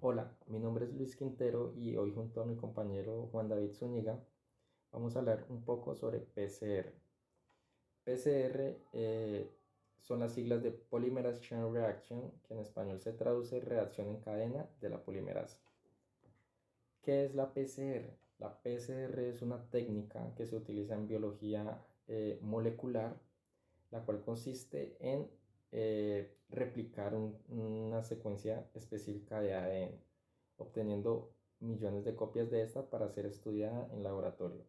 Hola, mi nombre es Luis Quintero y hoy junto a mi compañero Juan David Zúñiga vamos a hablar un poco sobre PCR. PCR son las siglas de Polymerase Chain Reaction, que en español se traduce reacción en cadena de la polimerasa. ¿Qué es la PCR? La PCR es una técnica que se utiliza en biología molecular, la cual consiste en replicar una secuencia específica de ADN, obteniendo millones de copias de esta para ser estudiada en laboratorio.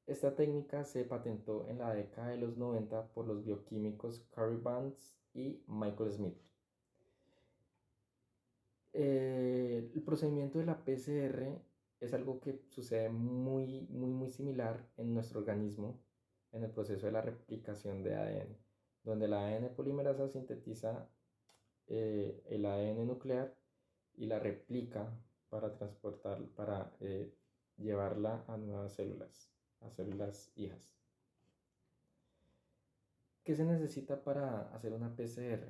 Esta técnica se patentó en la década de los 90 por los bioquímicos Carrie Vance y Michael Smith. El procedimiento de la PCR es algo que sucede muy similar en nuestro organismo en el proceso de la replicación de ADN, donde la ADN polimerasa sintetiza el ADN nuclear y la replica para llevarla a nuevas células, a células hijas. ¿Qué se necesita para hacer una PCR?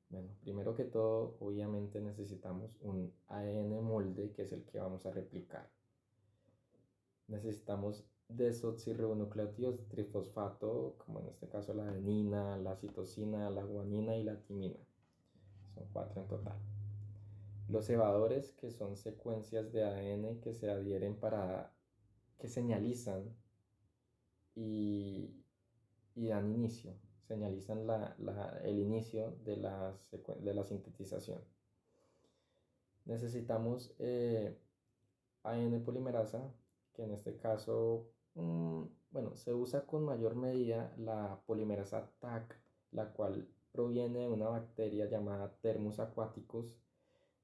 Bueno, primero que todo, obviamente necesitamos un ADN molde, que es el que vamos a replicar. Necesitamos desoxirribonucleótidos trifosfato, como en este caso la adenina, la citosina, la guanina y la timina. Son 4 en total. Los cebadores, que son secuencias de ADN que se adhieren que señalizan y, y dan inicio, señalizan el inicio de la sintetización. Necesitamos ADN polimerasa, que en este caso, bueno, se usa con mayor medida la polimerasa TAC, la cual proviene de una bacteria llamada Thermus aquaticus.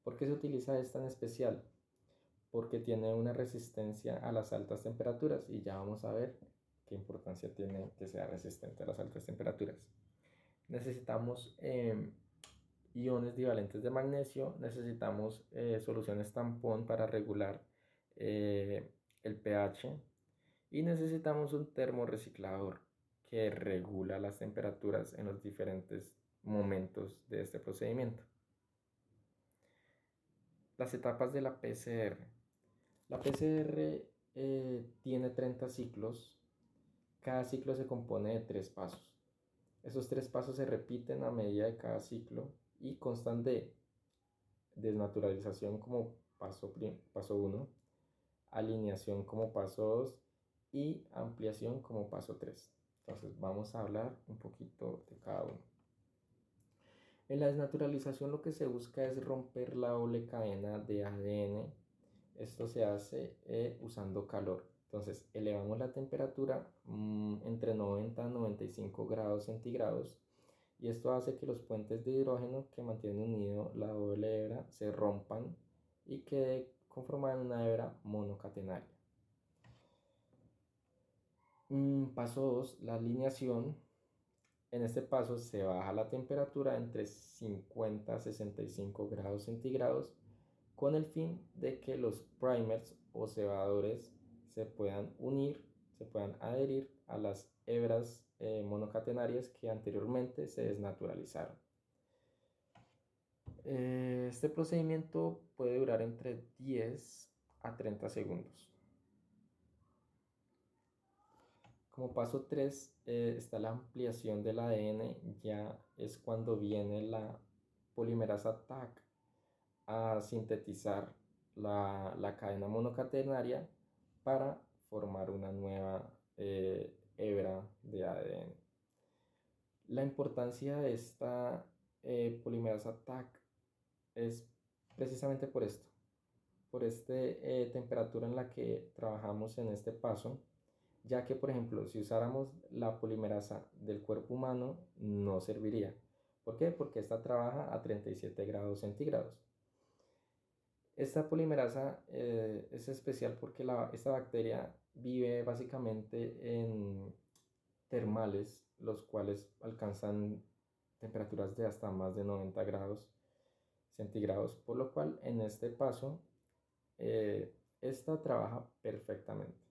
¿Por qué se utiliza esta en especial? Porque tiene una resistencia a las altas temperaturas y ya vamos a ver qué importancia tiene que sea resistente a las altas temperaturas. Necesitamos iones divalentes de magnesio, necesitamos soluciones tampón para regular el pH y necesitamos un termorreciclador que regula las temperaturas en los diferentes momentos de este procedimiento. Las etapas de la PCR. La PCR tiene 30 ciclos. Cada ciclo se compone de 3 pasos. Esos 3 pasos se repiten a medida de cada ciclo y constan de desnaturalización como paso 1, alineación como paso 2 y ampliación como paso 3. Entonces vamos a hablar un poquito de cada uno. En la desnaturalización lo que se busca es romper la doble cadena de ADN. Esto se hace usando calor. Entonces elevamos la temperatura entre 90 a 95 grados centígrados y esto hace que los puentes de hidrógeno que mantienen unido la doble hebra se rompan y quede conformada en una hebra monocatenaria. Paso 2, la alineación. En este paso se baja la temperatura entre 50 a 65 grados centígrados con el fin de que los primers o cebadores se puedan unir, se puedan adherir a las hebras monocatenarias que anteriormente se desnaturalizaron. Este procedimiento puede durar entre 10 a 30 segundos. Como paso 3 está la ampliación del ADN, ya es cuando viene la polimerasa TAC a sintetizar la cadena monocatenaria para formar una nueva hebra de ADN. La importancia de esta polimerasa TAC es precisamente por esto, por esta temperatura en la que trabajamos en este paso, ya que por ejemplo si usáramos la polimerasa del cuerpo humano no serviría. ¿Por qué? Porque esta trabaja a 37 grados centígrados. Esta polimerasa es especial porque esta bacteria vive básicamente en termales, los cuales alcanzan temperaturas de hasta más de 90 grados centígrados, por lo cual en este paso esta trabaja perfectamente.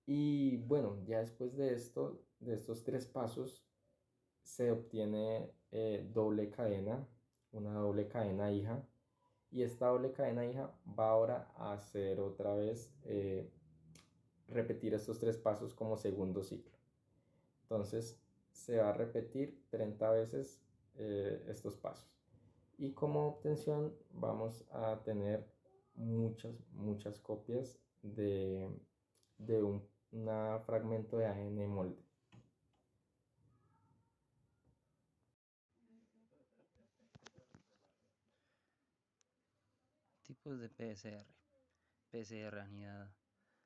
Y bueno, ya después de esto, de estos 3 pasos, se obtiene doble cadena una doble cadena hija, y esta doble cadena hija va ahora a hacer otra vez, repetir estos tres pasos como segundo ciclo. Entonces se va a repetir 30 veces estos pasos. Y como obtención vamos a tener muchas copias de un fragmento de ADN molde. Tipos de PSR. PSR anidada.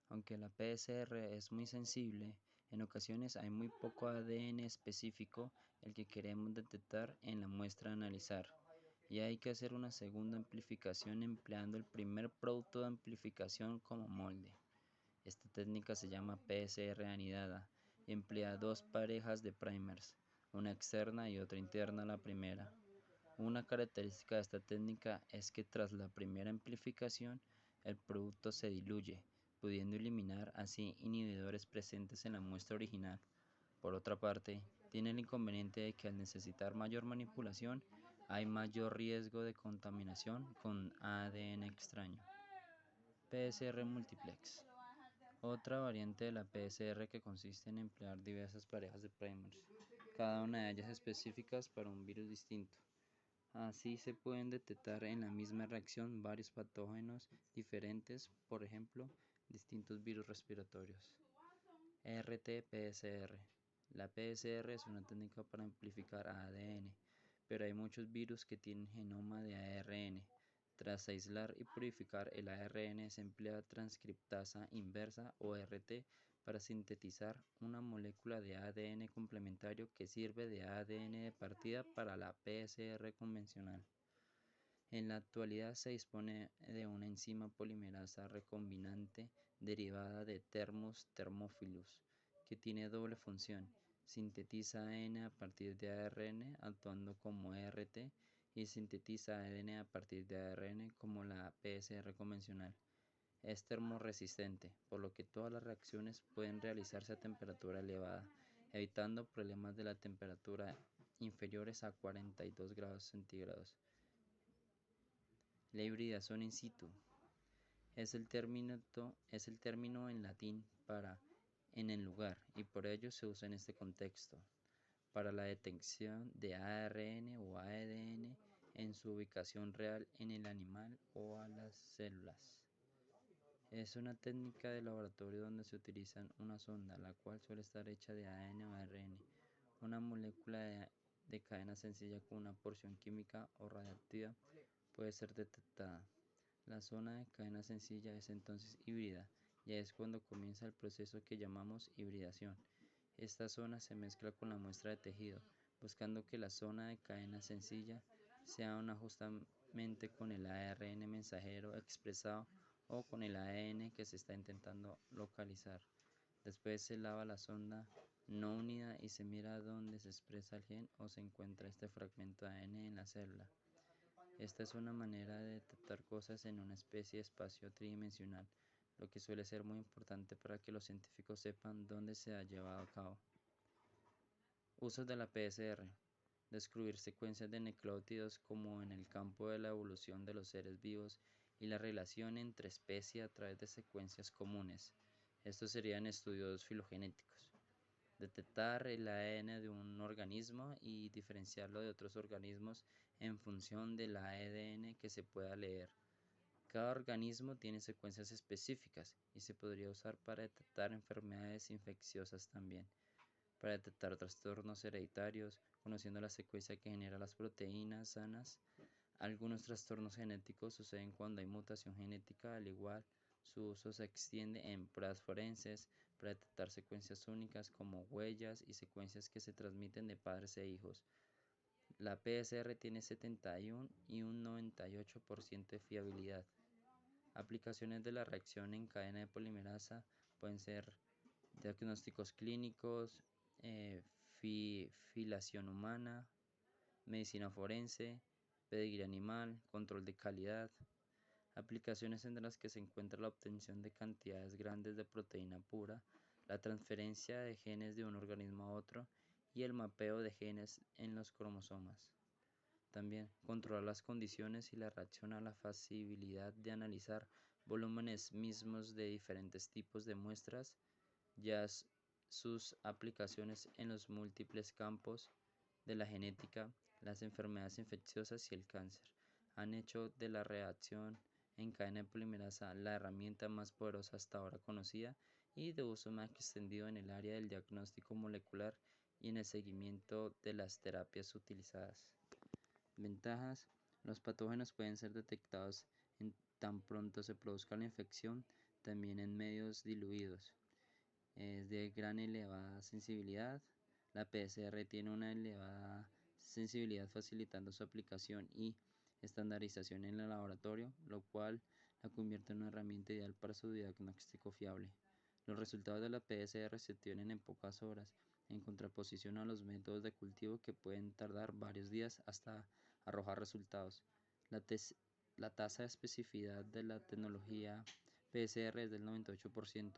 Aunque la PSR es muy sensible, en ocasiones hay muy poco ADN específico el que queremos detectar en la muestra a analizar, y hay que hacer una segunda amplificación empleando el primer producto de amplificación como molde. Esta técnica se llama PSR anidada y emplea dos parejas de primers, una externa y otra interna a la primera. Una característica de esta técnica es que tras la primera amplificación, el producto se diluye, pudiendo eliminar así inhibidores presentes en la muestra original. Por otra parte, tiene el inconveniente de que al necesitar mayor manipulación, hay mayor riesgo de contaminación con ADN extraño. PSR multiplex. Otra variante de la PSR que consiste en emplear diversas parejas de primers, cada una de ellas específicas para un virus distinto. Así se pueden detectar en la misma reacción varios patógenos diferentes, por ejemplo, distintos virus respiratorios. RT-PCR. La PCR es una técnica para amplificar ADN, pero hay muchos virus que tienen genoma de ARN. Tras aislar y purificar el ARN se emplea transcriptasa inversa o RT para sintetizar una molécula de ADN complementario que sirve de ADN de partida para la PCR convencional. En la actualidad se dispone de una enzima polimerasa recombinante derivada de Thermophilus, que tiene doble función: sintetiza ADN a partir de ARN actuando como RT y sintetiza ADN a partir de ARN como la PCR convencional. Es termorresistente, por lo que todas las reacciones pueden realizarse a temperatura elevada, evitando problemas de la temperatura inferiores a 42 grados centígrados. La hibridación in situ es el término en latín para en el lugar, y por ello se usa en este contexto, para la detección de ARN o ADN en su ubicación real en el animal o a las células. Es una técnica de laboratorio donde se utiliza una sonda, la cual suele estar hecha de ADN o ARN, una molécula de cadena sencilla con una porción química o radiactiva puede ser detectada. La zona de cadena sencilla es entonces híbrida, ya es cuando comienza el proceso que llamamos hibridación. Esta zona se mezcla con la muestra de tejido, buscando que la zona de cadena sencilla sea una justamente con el ARN mensajero expresado o con el ADN que se está intentando localizar. Después se lava la sonda no unida y se mira dónde se expresa el gen o se encuentra este fragmento de ADN en la célula. Esta es una manera de detectar cosas en una especie de espacio tridimensional, lo que suele ser muy importante para que los científicos sepan dónde se ha llevado a cabo. Usos de la PSR. Descubrir secuencias de nucleótidos como en el campo de la evolución de los seres vivos y la relación entre especies a través de secuencias comunes. Estos serían estudios filogenéticos. Detectar el ADN de un organismo y diferenciarlo de otros organismos en función del ADN que se pueda leer. Cada organismo tiene secuencias específicas y se podría usar para detectar enfermedades infecciosas también. Para detectar trastornos hereditarios, conociendo la secuencia que genera las proteínas sanas. Algunos trastornos genéticos suceden cuando hay mutación genética, al igual su uso se extiende en pruebas forenses para detectar secuencias únicas como huellas y secuencias que se transmiten de padres e hijos. La PSR tiene 71 y un 98% de fiabilidad. Aplicaciones de la reacción en cadena de polimerasa pueden ser diagnósticos clínicos, filiación humana, medicina forense, pedigrí animal, control de calidad. Aplicaciones en las que se encuentra la obtención de cantidades grandes de proteína pura, la transferencia de genes de un organismo a otro y el mapeo de genes en los cromosomas. También controlar las condiciones y la reacción a la facilidad de analizar volúmenes mismos de diferentes tipos de muestras, ya sus aplicaciones en los múltiples campos de la genética, las enfermedades infecciosas y el cáncer, han hecho de la reacción en cadena de polimerasa la herramienta más poderosa hasta ahora conocida y de uso más extendido en el área del diagnóstico molecular y en el seguimiento de las terapias utilizadas. Ventajas: los patógenos pueden ser detectados en tan pronto se produzca la infección, también en medios diluidos. Es de gran elevada sensibilidad. La PCR tiene una elevada sensibilidad facilitando su aplicación y estandarización en el laboratorio, lo cual la convierte en una herramienta ideal para su diagnóstico fiable. Los resultados de la PCR se obtienen en pocas horas, en contraposición a los métodos de cultivo que pueden tardar varios días hasta arrojar resultados. La, la tasa de especificidad de la tecnología PCR es del 98%,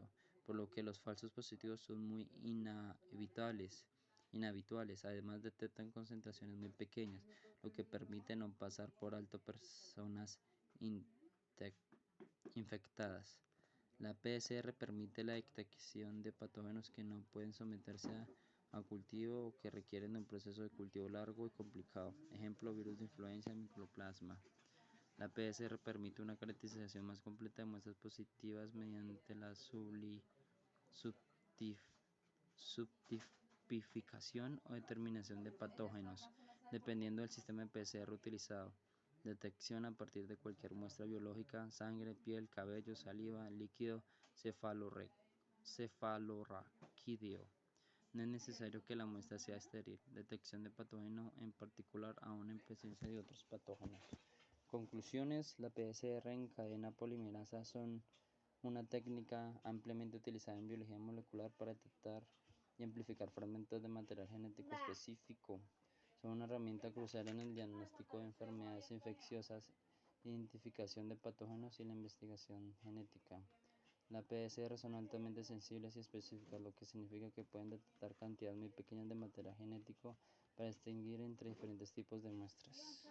por lo que los falsos positivos son muy inhabituales. Además detectan concentraciones muy pequeñas, lo que permite no pasar por alto personas infectadas. La PCR permite la detección de patógenos que no pueden someterse a cultivo o que requieren de un proceso de cultivo largo y complicado. Ejemplo: virus de influenza, microplasma. La PCR permite una caracterización más completa de muestras positivas mediante la subtipificación o determinación de patógenos, dependiendo del sistema de PCR utilizado. Detección a partir de cualquier muestra biológica: sangre, piel, cabello, saliva, líquido cefalorraquídeo. No es necesario que la muestra sea estéril. Detección de patógeno en particular, aún en presencia de otros patógenos. Conclusiones: la PCR en cadena polimerasa son una técnica ampliamente utilizada en biología molecular para detectar y amplificar fragmentos de material genético específico. Son una herramienta crucial en el diagnóstico de enfermedades infecciosas, identificación de patógenos y la investigación genética. Las PCR son altamente sensibles y específicas, lo que significa que pueden detectar cantidades muy pequeñas de material genético para distinguir entre diferentes tipos de muestras.